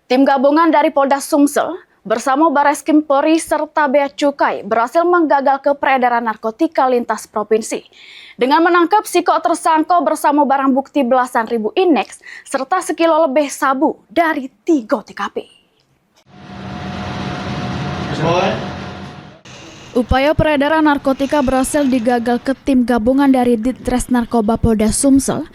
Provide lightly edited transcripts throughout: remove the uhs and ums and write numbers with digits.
Tim gabungan dari Polda Sumsel bersama Bareskrim Polri serta Bea Cukai berhasil menggagal peredaran narkotika lintas provinsi dengan menangkap si tersangka bersama barang bukti belasan ribu indeks serta sekilo lebih sabu dari 3 TKP. Upaya peredaran narkotika berhasil digagal ke tim gabungan dari Ditres Narkoba Polda Sumsel,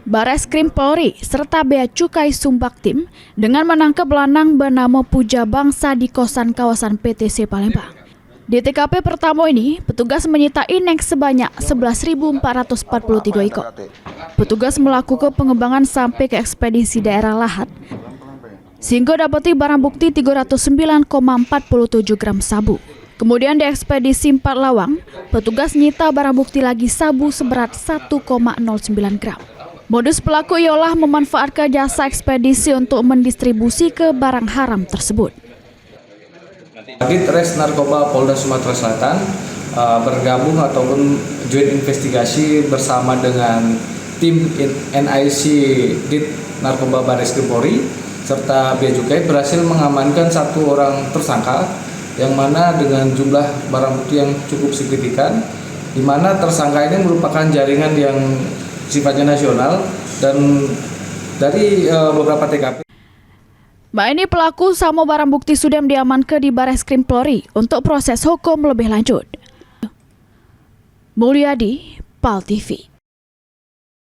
Bareskrim Polri, serta Bea Cukai Sumbaktim dengan menangkap lanang bernama Puja Bangsa di kosan kawasan PTC Palembang. Di TKP pertama ini, petugas menyita indeks sebanyak 11.443 ekor. Petugas melakukan pengembangan sampai ke ekspedisi daerah Lahat, sehingga dapati barang bukti 309,47 gram sabu. Kemudian di ekspedisi 4 Lawang, petugas nyita barang bukti lagi sabu seberat 1,09 gram. Modus pelaku ialah memanfaatkan jasa ekspedisi untuk mendistribusi ke barang haram tersebut. Ditres Narkoba Polda Sumatera Selatan bergabung ataupun joint investigasi bersama dengan tim NIC Dit Narkoba Bareskrim Polri serta Bea Cukai berhasil mengamankan 1 orang tersangka yang mana dengan jumlah barang bukti yang cukup signifikan, di mana tersangka ini merupakan jaringan yang sifatnya nasional dan dari beberapa TKP. Ini pelaku sama barang bukti sudah diamankan di Bareskrim Polri untuk proses hukum lebih lanjut. Mulyadi, PAL TV.